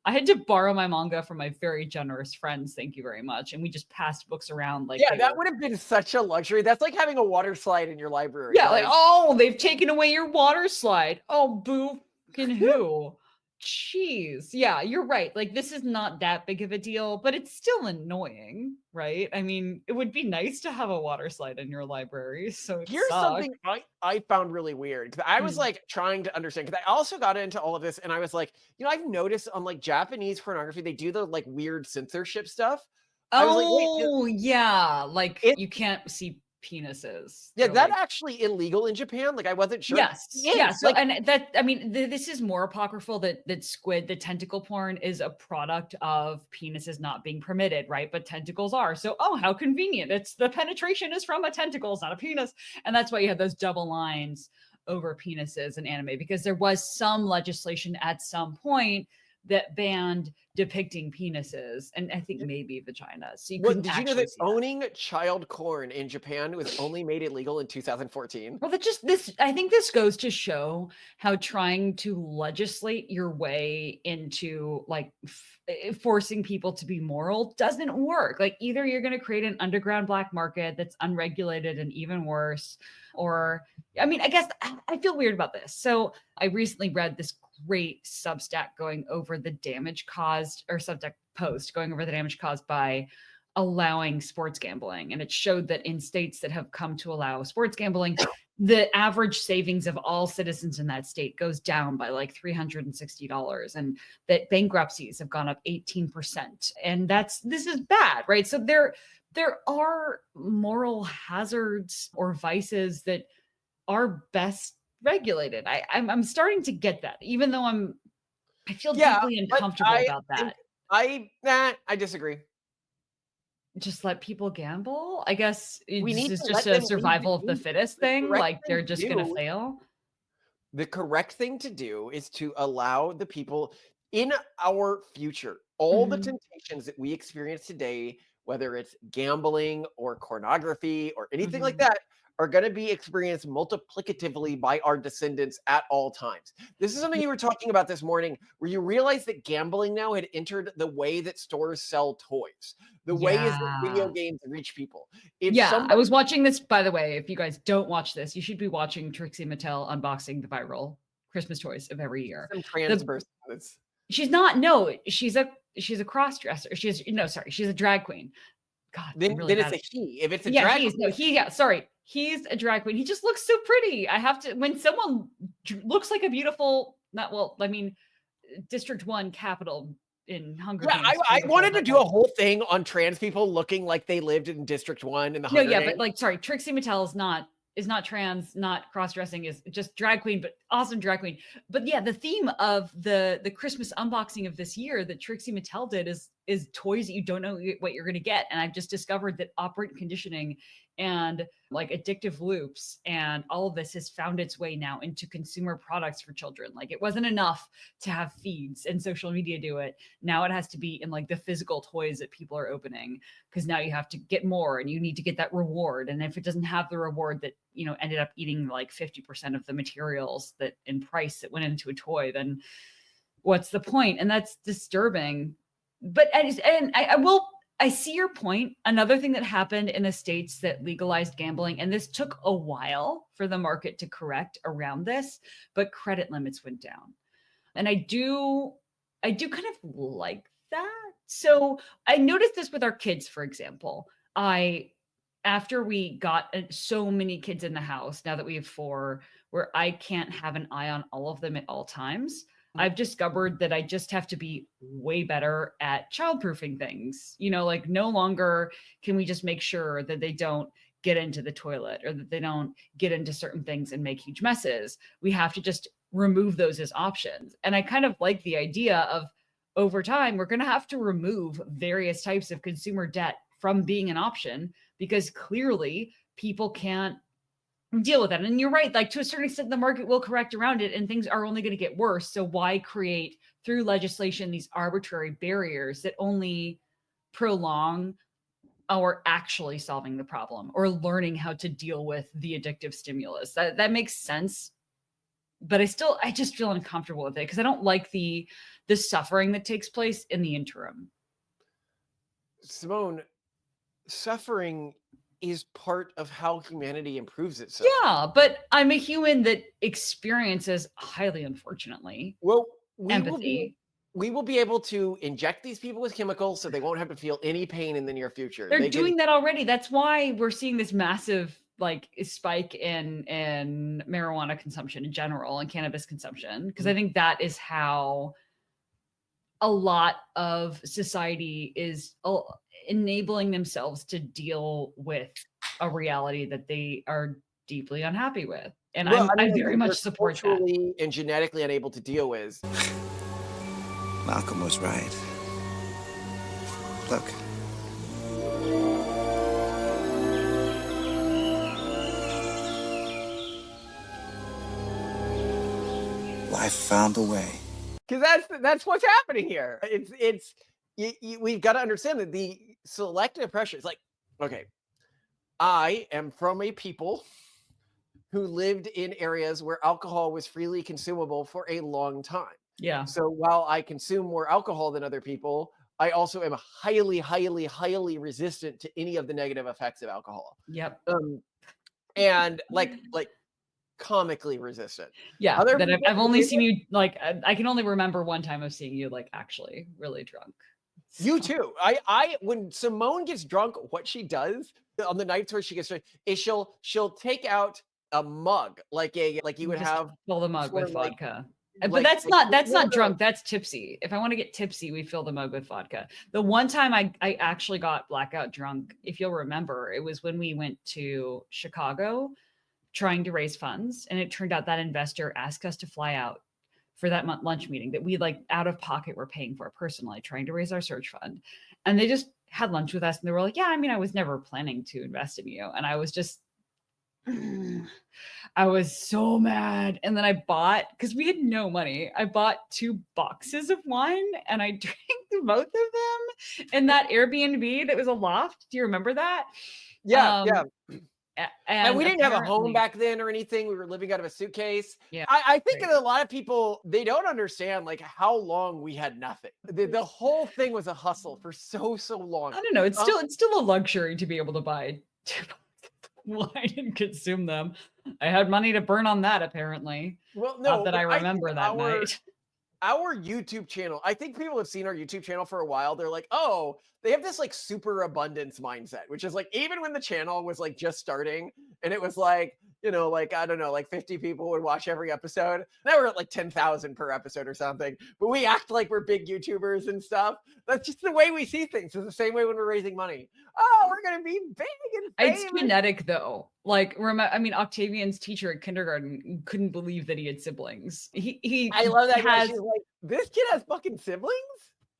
I had to borrow my manga from my very generous friends. Thank you very much. And we just passed books around. Like, yeah, that would have been such a luxury. That's like having a water slide in your library. Yeah, like, oh, they've taken away your water slide. Oh, boo, fucking who? Jeez. Yeah, you're right. Like, this is not that big of a deal, but it's still annoying, right? I mean, it would be nice to have a water slide in your library. So here's something I found really weird, because I was like trying to understand, because I also got into all of this and I was like, you know, I've noticed on like Japanese pornography, they do the like weird censorship stuff. Oh, yeah. Like you can't see penises. Yeah, They're that like, actually illegal in Japan. Like I wasn't sure. yes, It yeah. is, So, like, and that, I mean, this is more apocryphal that squid, the tentacle porn is a product of penises not being permitted, right? But tentacles are. So, oh, how convenient. It's the penetration is from a tentacle, it's not a penis. And that's why you have those double lines over penises in anime, because there was some legislation at some point that banned depicting penises and I think maybe vaginas. So you what, couldn't did you know actually that see that. owning child corn in Japan was only made illegal in 2014? Well, that just this, I think this goes to show how trying to legislate your way into like forcing people to be moral doesn't work. Like either you're going to create an underground black market that's unregulated and even worse, or I mean, I guess I feel weird about this. So I recently read this great Substack going over the damage caused, or Substack post going over the damage caused by allowing sports gambling. And it showed that in states that have come to allow sports gambling, the average savings of all citizens in that state goes down by like $360, and that bankruptcies have gone up 18%. And this is bad, right? So there are moral hazards or vices that are best regulated. I'm starting to get that, even though I feel deeply uncomfortable about that. I disagree. Just let people gamble? I guess We need it's to just let a them survival of the lead. fittest The thing. correct Like they're thing to just going to do- fail. The correct thing to do is to allow the people in our future, all the temptations that we experience today, whether it's gambling or pornography or anything like that, are going to be experienced multiplicatively by our descendants at all times. This is something you were talking about this morning, where you realize that gambling now had entered the way that stores sell toys. The way is that video games reach people. I was watching this, by the way. If you guys don't watch this, you should be watching Trixie Mattel unboxing the viral Christmas toys of every year. Some trans person. She's not. No, she's a cross dresser. She's a drag queen. God, then really it's bad. a he. If it's a Yeah, drag queen, he's a drag queen. He just looks so pretty. I have to, when someone looks like a beautiful, District 1 capital in Hunger Games. I wanted to do a whole thing on trans people looking like they lived in District 1 in the Hunger Games. But like, sorry, Trixie Mattel is not trans, not cross-dressing, is just drag queen, but awesome drag queen. But yeah, the theme of the Christmas unboxing of this year that Trixie Mattel did is toys that you don't know what you're going to get. And I've just discovered that operant conditioning and like addictive loops and all of this has found its way now into consumer products for children. Like it wasn't enough to have feeds and social media do it. Now it has to be in like the physical toys that people are opening, because now you have to get more and you need to get that reward. And if it doesn't have the reward that, ended up eating like 50% of the materials that in price that went into a toy, then what's the point? And that's disturbing. But I see your point. Another thing that happened in the states that legalized gambling, and this took a while for the market to correct around this, but credit limits went down. And I do kind of like that. So I noticed this with our kids, for example. After we got so many kids in the house, now that we have 4, where I can't have an eye on all of them at all times, I've discovered that I just have to be way better at childproofing things. Like no longer can we just make sure that they don't get into the toilet or that they don't get into certain things and make huge messes. We have to just remove those as options. And I kind of like the idea of over time, we're going to have to remove various types of consumer debt from being an option, because clearly people can't deal with that. And you're right, like to a certain extent, the market will correct around it and things are only going to get worse. So why create through legislation these arbitrary barriers that only prolong our actually solving the problem or learning how to deal with the addictive stimulus? That makes sense. But I just feel uncomfortable with it because I don't like the suffering that takes place in the interim. Simone, suffering is part of how humanity improves itself. Yeah, but I'm a human that experiences, highly unfortunately, empathy. We will be able to inject these people with chemicals so they won't have to feel any pain in the near future. They're doing that already. That's why we're seeing this massive spike in marijuana consumption in general and cannabis consumption, because I think that is how a lot of society is enabling themselves to deal with a reality that they are deeply unhappy with. And Well, I mean, very much they're support that. culturally and genetically unable to deal with. Malcolm was right. Look. Life found a way. Because that's what's happening here. We've got to understand that the selective pressure is like, okay, I am from a people who lived in areas where alcohol was freely consumable for a long time. Yeah. So while I consume more alcohol than other people, I also am highly, highly, highly resistant to any of the negative effects of alcohol. Yep. And like comically resistant. Yeah. Other That people I've only live seen you like, I can only remember one time of seeing you like actually really drunk. You too. I when Simone gets drunk, what she does on the nights where she gets drunk is she'll take out a mug like you would Just have fill the mug for, with like- vodka. like- But that's like not drunk. That's tipsy. If I want to get tipsy, we fill the mug with vodka. The one time I actually got blackout drunk, if you'll remember, it was when we went to Chicago trying to raise funds, and it turned out that investor asked us to fly out for that lunch meeting that we like out of pocket were paying for personally, trying to raise our search fund. And they just had lunch with us, and they were like, "Yeah, I mean, I was never planning to invest in you," and I was just. I was so mad. And then I bought, because we had no money, I bought 2 boxes of wine and I drank both of them in that Airbnb that was a loft. Do you remember that? Yeah, yeah. And we didn't have a home apparently- back then or anything. We were living out of a suitcase. Yeah. I think that a lot of people, they don't understand like how long we had nothing. The whole thing was a hustle for so long. I don't know. It's still a luxury to be able to buy 2 boxes of wine and consume them. I had money to burn on that apparently. Well, Not no, that I but remember think that night. Our YouTube channel, I think people have seen our YouTube channel for a while. They're like, oh, they have this like super abundance mindset, which is like, even when the channel was like just starting and it was like, you know, like, I don't know, like 50 people would watch every episode. Now we're at like 10,000 per episode or something, but we act like we're big YouTubers and stuff. That's just the way we see things. It's the same way when we're raising money. Oh, we're going to be big and famous. It's genetic though. Like, I mean, Octavian's teacher at kindergarten couldn't believe that he had siblings. I love that. has, She's like, this kid has fucking siblings?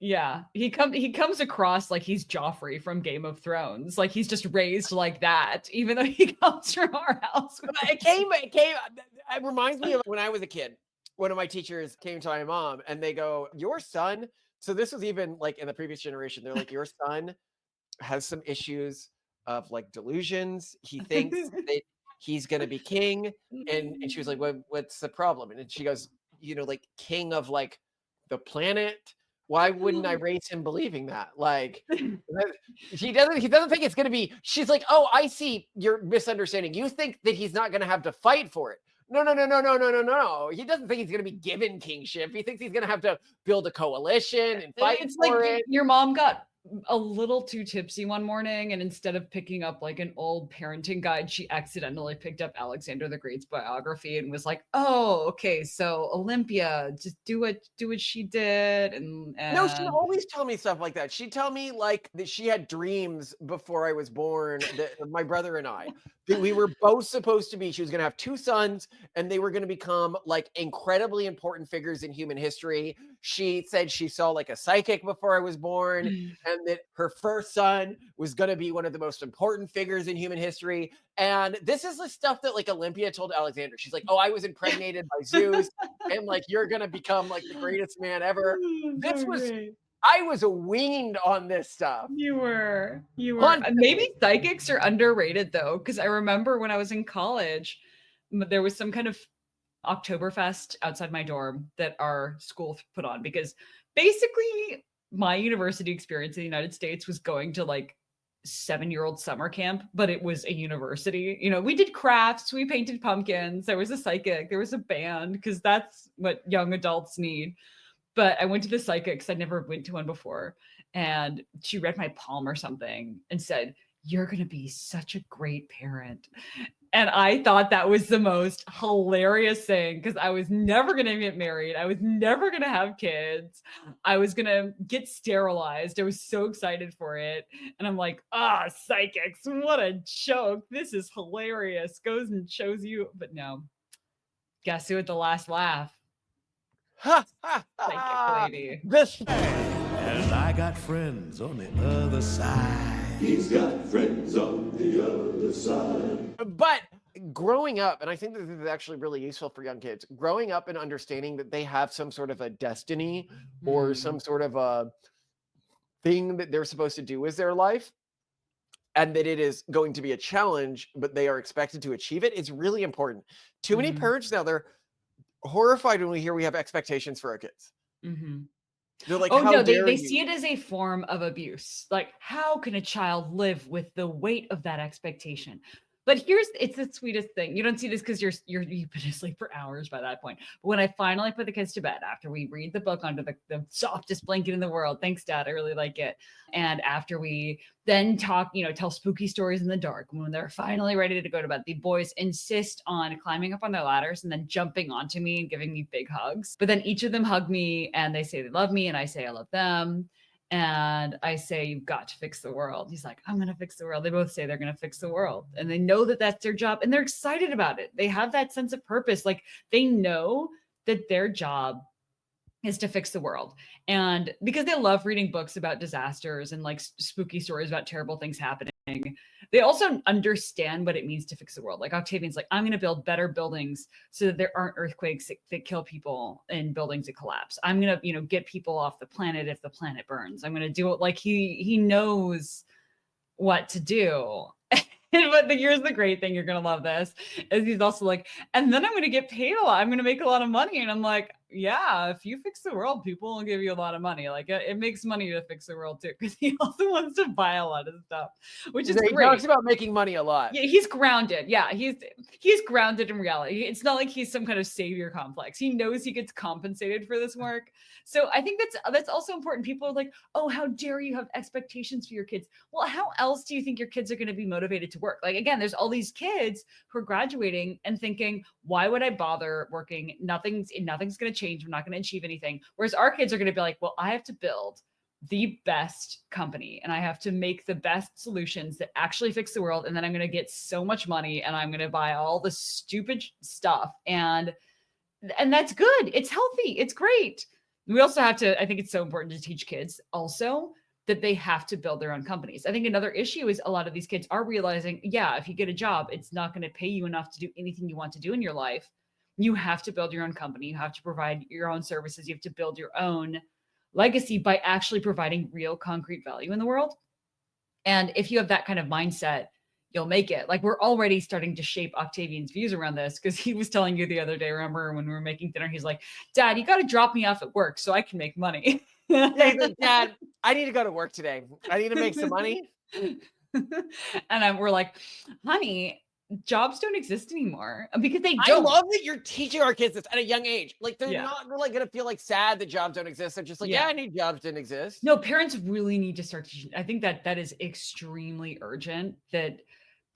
Yeah, he comes across like he's Joffrey from Game of Thrones. Like he's just raised like that, even though he comes from our house. It reminds me of when I was a kid. One of my teachers came to my mom and they go, your son. So this was even like in the previous generation. They're like, your son has some issues of like delusions. He thinks that he's going to be king. And she was like, what's the problem? And she goes, you know, like king of like the planet. Why wouldn't I raise him believing that? Like, he doesn't think it's going to be, she's like, oh, I see your misunderstanding. You think that he's not going to have to fight for it. No. He doesn't think he's going to be given kingship. He thinks he's going to have to build a coalition and fight for it. Your mom got a little too tipsy one morning, and instead of picking up like an old parenting guide, she accidentally picked up Alexander the Great's biography and was like, oh, okay, so Olympia, just do what she did. And no, she'd always tell me stuff like that. She'd tell me like that she had dreams before I was born, that my brother and I, that we were both supposed to be, she was going to have 2 sons and they were going to become like incredibly important figures in human history. She said she saw like a psychic before I was born and that her first son was going to be one of the most important figures in human history. And this is the stuff that like Olympia told Alexander. She's like, oh, I was impregnated by Zeus and like, you're going to become like the greatest man ever. I was weaned on this stuff. You were. Maybe psychics are underrated though, because I remember when I was in college, there was some kind of Oktoberfest outside my dorm that our school put on, because basically my university experience in the United States was going to like 7-year-old summer camp, but it was a university. You know, we did crafts, we painted pumpkins, there was a psychic, there was a band, because that's what young adults need. But I went to the psychic because I never went to one before. And she read my palm or something and said, you're going to be such a great parent. And I thought that was the most hilarious thing because I was never going to get married. I was never going to have kids. I was going to get sterilized. I was so excited for it. And I'm like, psychics, what a joke. This is hilarious. Goes and shows you. But no, guess who at the last laugh? Psychic lady. And I got friends on the other side. He's got friends on the other side. But growing up, and I think that this is actually really useful for young kids, growing up and understanding that they have some sort of a destiny or some sort of a thing that they're supposed to do with their life, and that it is going to be a challenge, but they are expected to achieve it, is really important. Too many parents now, they're horrified when we have expectations for our kids. They're like, oh how no, dare they you? see it as a form of abuse. Like, how can a child live with the weight of that expectation? But it's the sweetest thing. You don't see this because you've been asleep for hours by that point. But when I finally put the kids to bed, after we read the book under the softest blanket in the world, thanks Dad, I really like it. And after we then talk, tell spooky stories in the dark, when they're finally ready to go to bed, the boys insist on climbing up on their ladders and then jumping onto me and giving me big hugs. But then each of them hug me and they say they love me and I say I love them. And I say, you've got to fix the world. He's like, I'm going to fix the world. They both say they're going to fix the world. And they know that that's their job. And they're excited about it. They have that sense of purpose. Like, they know that their job is to fix the world. And because they love reading books about disasters and like spooky stories about terrible things happening, they also understand what it means to fix the world. Like Octavian's like, I'm going to build better buildings so that there aren't earthquakes that kill people and buildings that collapse. I'm going to, get people off the planet if the planet burns. I'm going to do it. Like he knows what to do. But here's the great thing, you're going to love this, is he's also like, and then I'm going to get paid a lot. I'm going to make a lot of money. And I'm like, yeah, if you fix the world, people will give you a lot of money. Like it makes money to fix the world too, because he also wants to buy a lot of stuff, which is great. He talks about making money a lot. Yeah, he's grounded. Yeah, he's grounded in reality. It's not like he's some kind of savior complex. He knows he gets compensated for this work. So I think that's also important. People are like, oh, how dare you have expectations for your kids? Well, how else do you think your kids are going to be motivated to work? Like, again, there's all these kids who are graduating and thinking, why would I bother working? Nothing's going to change. I'm not going to achieve anything. Whereas our kids are going to be like, well, I have to build the best company and I have to make the best solutions that actually fix the world. And then I'm going to get so much money and I'm going to buy all the stupid stuff. And that's good. It's healthy. It's great. We also have to, I think it's so important to teach kids also that they have to build their own companies. I think another issue is a lot of these kids are realizing, yeah, if you get a job, it's not going to pay you enough to do anything you want to do in your life. You have to build your own company. You have to provide your own services. You have to build your own legacy by actually providing real concrete value in the world. And if you have that kind of mindset, you'll make it. Like, we're already starting to shape Octavian's views around this, because he was telling you the other day, remember when we were making dinner, he's like, Dad, you got to drop me off at work so I can make money. Yeah, he's like, Dad, I need to go to work today. I need to make some money. And we're like, honey, jobs don't exist anymore, because they don't. I love that you're teaching our kids this at a young age. Like, they're not really going to feel like sad that jobs don't exist. They're just like, yeah, I need jobs didn't exist. No, parents really need to start teaching. I think that is extremely urgent, that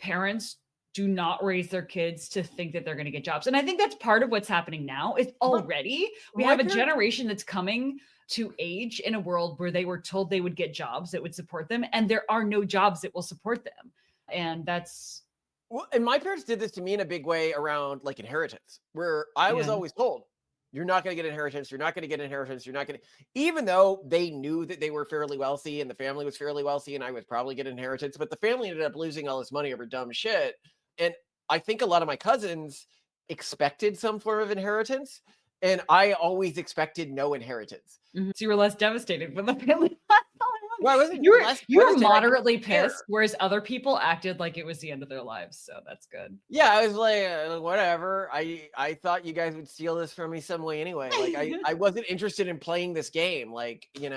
parents do not raise their kids to think that they're going to get jobs. And I think that's part of what's happening now. Is already we have a generation that's coming to age in a world where they were told they would get jobs that would support them, and there are no jobs that will support them. And that's... Well, and my parents did this to me in a big way around like inheritance, where I was always told, you're not going to get inheritance. You're not going to get inheritance. You're not going to, even though they knew that they were fairly wealthy and the family was fairly wealthy and I would probably get inheritance, but the family ended up losing all this money over dumb shit. And I think a lot of my cousins expected some form of inheritance, and I always expected no inheritance. So you were less devastated when the family... Well, I wasn't you were moderately pissed, whereas other people acted like it was the end of their lives. So that's good. Yeah, I was like, whatever. I thought you guys would steal this from me some way anyway. Like, I wasn't interested in playing this game. Like, even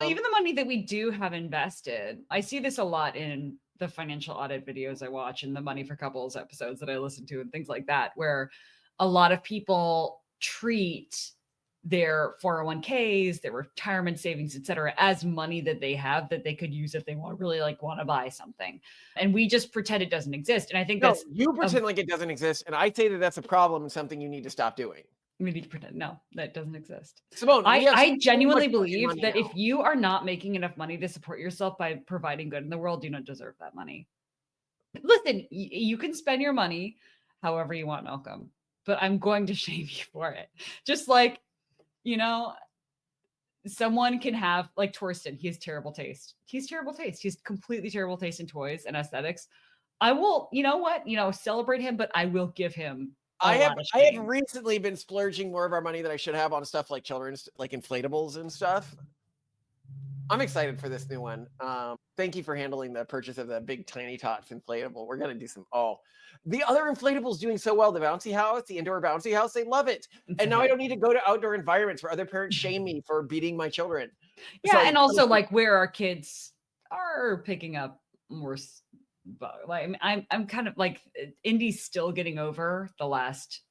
the money that we do have invested, I see this a lot in the financial audit videos I watch and the Money for Couples episodes that I listen to and things like that, where a lot of people treat their 401ks, their retirement savings, etc., as money that they have that they could use if they want to buy something. And we just pretend it doesn't exist. And I think that's you pretend like it doesn't exist, and I say that that's a problem and something you need to stop doing. We need to pretend. No, that doesn't exist. Simone, I genuinely so believe that if you are not making enough money to support yourself by providing good in the world, you don't deserve that money. Listen, you can spend your money however you want, Malcolm, but I'm going to shame you for it. Just like, someone can have, like Torsten, he has terrible taste. He's terrible taste. He's completely terrible taste in toys and aesthetics. I will, celebrate him, but I will give him I have recently been splurging more of our money that I should have on stuff like children's, like inflatables and stuff. I'm excited for this new one. Thank you for handling the purchase of the big Tiny Tots inflatable. We're gonna do some. The other inflatables doing so well. The bouncy house, the indoor bouncy house, they love it. And now I don't need to go to outdoor environments where other parents shame me for beating my children. Yeah, so, and also like where our kids are picking up more. Like I'm kind of like Indy's still getting over the last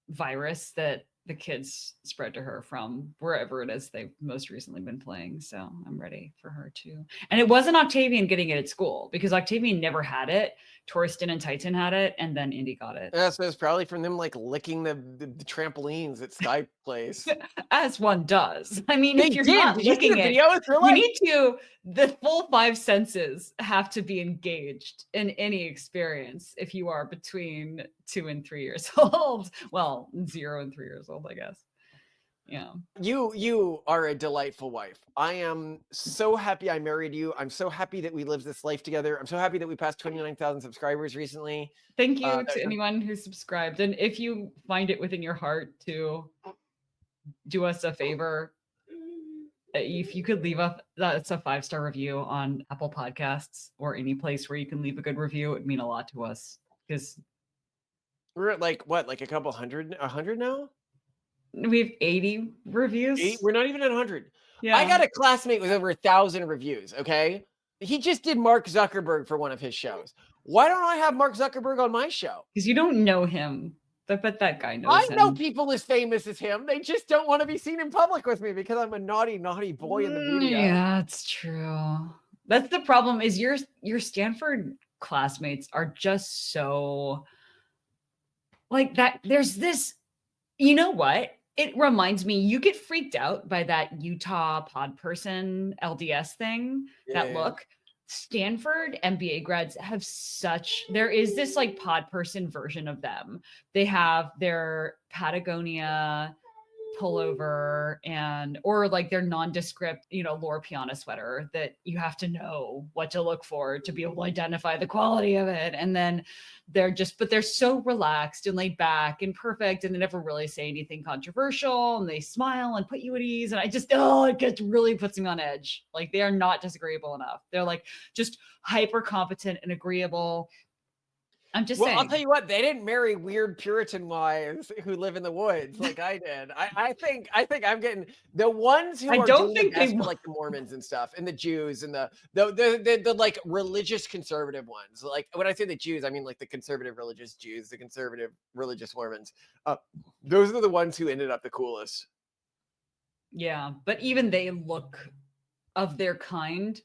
virus that the kids spread to her from wherever it is they've most recently been playing. So I'm ready for her too. And it wasn't Octavian getting it at school because Octavian never had it. Torsten and Titan had it, and then Indy got it. Yeah, so it's probably from them like licking the trampolines at Sky Place. As one does. I mean, they if you're did. not licking it, you need to, the full 5 senses have to be engaged in any experience if you are between 2 and 3 years old. Well, 0 and 3 years old, I guess. Yeah. You are a delightful wife. I am so happy I married you. I'm so happy that we lived this life together. I'm so happy that we passed 29,000 subscribers recently. Thank you to anyone who subscribed. And if you find it within your heart to do us a favor, if you could leave us a 5-star review on Apple Podcasts or any place where you can leave a good review, it would mean a lot to us. Because we're at like a couple hundred, 100 now? We have 80 reviews. We're not even at 100. Yeah. I got a classmate with over 1,000 reviews. Okay. He just did Mark Zuckerberg for one of his shows. Why don't I have Mark Zuckerberg on my show? Because you don't know him. But that guy knows him. I know people as famous as him. They just don't want to be seen in public with me because I'm a naughty, naughty boy in the media. Yeah, it's true. That's the problem is your Stanford classmates are just so like that. There's this, you know what? It reminds me, you get freaked out by that Utah pod person LDS thing, that look. Stanford MBA grads have there is this like pod person version of them. They have their Patagonia pullover or like their nondescript, Lore Piana sweater that you have to know what to look for to be able to identify the quality of it. And then they're so relaxed and laid back and perfect. And they never really say anything controversial and they smile and put you at ease. And it really puts me on edge. Like they are not disagreeable enough. They're like just hyper competent and agreeable. I'm just saying. I'll tell you what, they didn't marry weird Puritan wives who live in the woods like I did. I think I'm getting the ones who for like the Mormons and stuff, and the Jews and the like religious conservative ones. Like when I say the Jews, I mean like the conservative religious Jews, the conservative religious Mormons. Those are the ones who ended up the coolest. Yeah, but even they look of their kind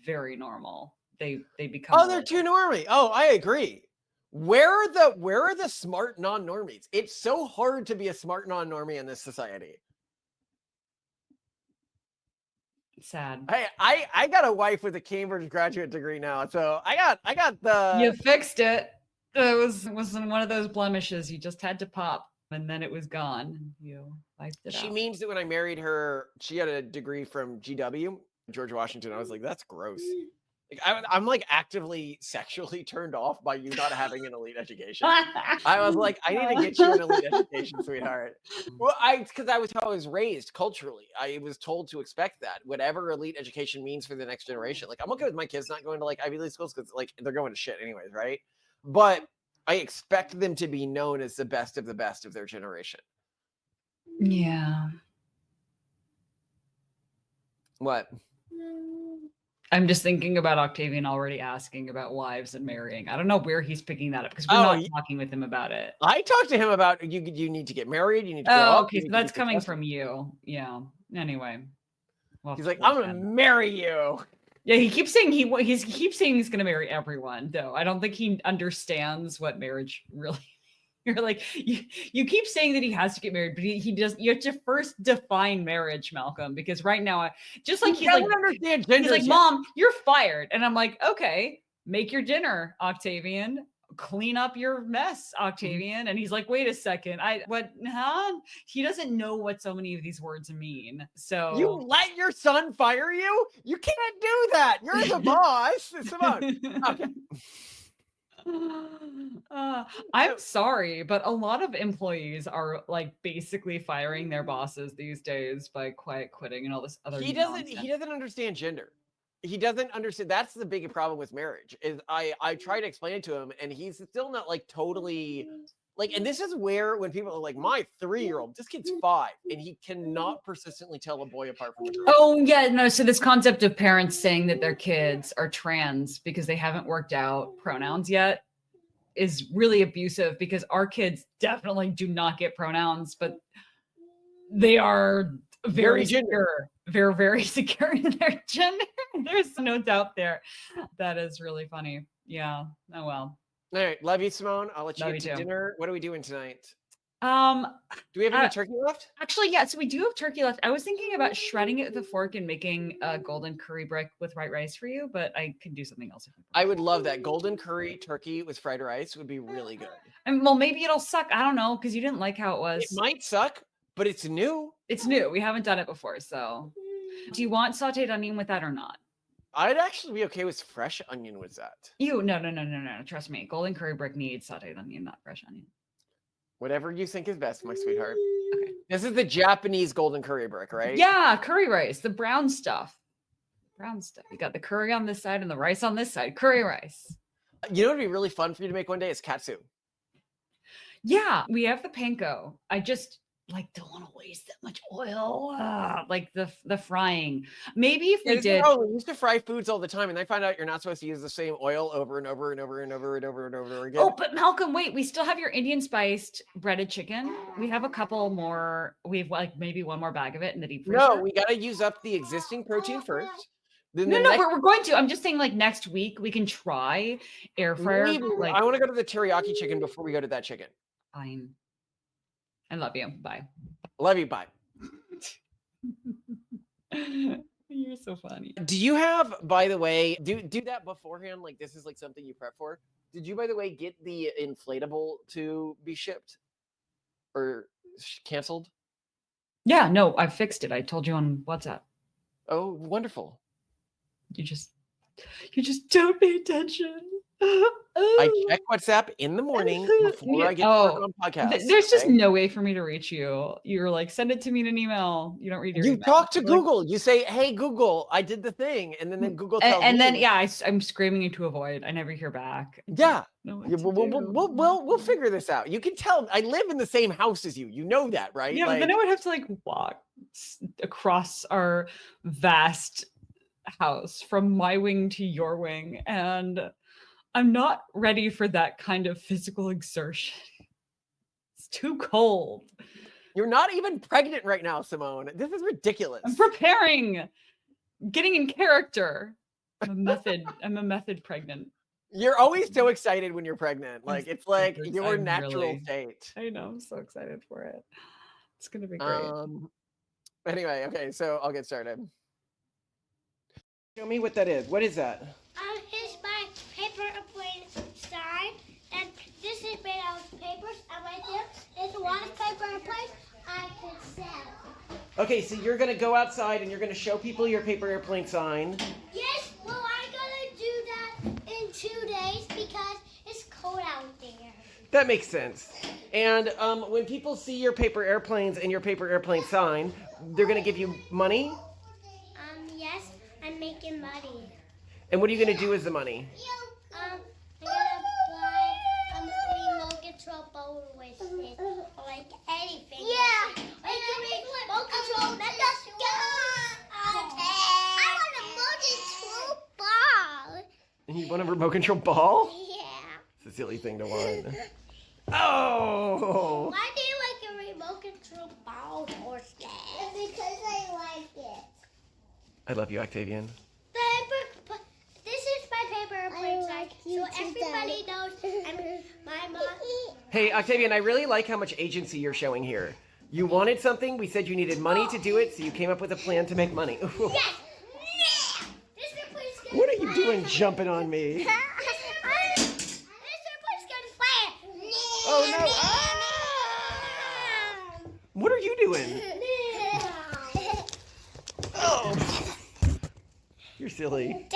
very normal. They become they're too normy. I agree. Where are the smart non-normies? It's so hard to be a smart non-normie in this society. Sad. Hey, I got a wife with a Cambridge graduate degree now, so I got the. You fixed it. It was one of those blemishes you just had to pop, and then it was gone. You wiped it out. She means that when I married her, she had a degree from GW, George Washington. I was like, that's gross. I'm like actively sexually turned off by you not having an elite education. I was like, I need to get you an elite education, sweetheart. Well, because I was how I was raised culturally. I was told to expect that whatever elite education means for the next generation. Like I'm okay with my kids not going to like Ivy League schools because like they're going to shit anyways, right? But I expect them to be known as the best of their generation. Yeah. What? I'm just thinking about Octavian already asking about wives and marrying. I don't know where he's picking that up because we're not talking with him about it. I talked to him about you need to get married, you need to grow up. Okay, so that's coming from you. Yeah. Anyway. He's like, I'm gonna marry you. Yeah, he keeps saying he's gonna marry everyone, though. I don't think he understands what marriage really. You're like, you keep saying that he has to get married, but he does. You have to first define marriage, Malcolm, because right now, just like he's like, understand gender. He's like, Mom, you're fired, and I'm like, okay, make your dinner, Octavian. Clean up your mess, Octavian. And he's like, wait a second, he doesn't know what so many of these words mean. So you let your son fire you? You can't do that. You're the boss. Simone. Okay. I'm sorry, but a lot of employees are like basically firing their bosses these days by quiet quitting and all this other He doesn't understand gender. He doesn't understand. That's the big problem with marriage. Is I try to explain it to him, and he's still not like totally like. And this is where when people are like, my 3-year-old, this kid's 5, and he cannot persistently tell a boy apart from a girl. Oh yeah, no. So this concept of parents saying that their kids are trans because they haven't worked out pronouns yet is really abusive, because our kids definitely do not get pronouns, but they are very secure. They're very secure in their gender. There's no doubt there. That is really funny. Yeah. Oh well. All right. Love you, Simone. I'll let you Love get you to too. dinner. What are we doing tonight? Do we have any turkey left? Actually, yeah. So we do have turkey left. I was thinking about shredding it with a fork and making a golden curry brick with white rice for you, but I can do something else. I would love that. Golden curry turkey with fried rice would be really good. And well, maybe it'll suck. I don't know, because you didn't like how it was. It might suck, but it's new. It's new. We haven't done it before. So do you want sauteed onion with that or not? I'd actually be okay with fresh onion with that. No. Trust me. Golden curry brick needs sauteed onion, not fresh onion. Whatever you think is best, my sweetheart. Okay. This is the Japanese golden curry brick, right? Yeah, curry rice, the brown stuff. You got the curry on this side and the rice on this side. Curry rice. You know what would be really fun for you to make one day is katsu. Yeah, we have the panko. I just don't want to waste that much oil. Like the frying. Maybe if we did. Oh, we used to fry foods all the time, and I find out you're not supposed to use the same oil over and over and over and over and over and over again. Oh, but Malcolm, wait, we still have your Indian spiced breaded chicken. We have a couple more. We have like maybe one more bag of it in the deep freezer. No, we got to use up the existing protein first. We're going to. I'm just saying, like next week we can try air fryer. I want to go to the teriyaki chicken before we go to that chicken. Fine. I love you. Bye. Love you. Bye. You're so funny. Do you have, by the way, do that beforehand? Like this is like something you prep for. Did you, by the way, get the inflatable to be shipped or canceled? Yeah, no, I fixed it. I told you on WhatsApp. Oh, wonderful. You just don't pay attention. I check WhatsApp in the morning before I get to work on podcasts. There's just no way for me to reach you. You're like, send it to me in an email. You don't read your email. You talk to Google. You say, hey, Google, I did the thing. And then Google tells and me. then, yeah, I'm screaming into a void. I never hear back. Yeah. We'll figure this out. You can tell I live in the same house as you. You know that, right? Yeah, but then I would have to like walk across our vast house from my wing to your wing. And I'm not ready for that kind of physical exertion. It's too cold. You're not even pregnant right now, Simone. This is ridiculous. I'm preparing, getting in character. I'm a method pregnant. You're always so excited when you're pregnant. Like it's like your natural state. I know. I'm so excited for it. It's gonna be great. Anyway, okay, so I'll get started. Show me what that is. What is that? Here's my paper airplane sign, and this is made out of papers, and right there is one paper airplane I can sell. Okay, so you're gonna go outside and you're gonna show people your paper airplane sign. Yes, well I'm gonna do that in 2 days because it's cold out there. That makes sense. And when people see your paper airplanes and your paper airplane sign, they're gonna give you money? Yes, I'm making money. And what are you gonna do with the money? I'm gonna buy a remote control boat with it, or like anything. Yeah, remote control. Let us go. I want a remote control remote control ball? Yeah. It's a silly thing to want. Oh! Why do you like a remote control ball or stand? Because I like it. I love you, Octavian. This is my paper airplane sign, so everybody knows my mom. Hey, Octavian, I really like how much agency you're showing here. You wanted something, we said you needed money to do it, so you came up with a plan to make money. Yes! This airplane's gonna What are you doing jumping on me? This airplane's gonna fly! Oh no! Ah! What are you doing? Oh! You're silly.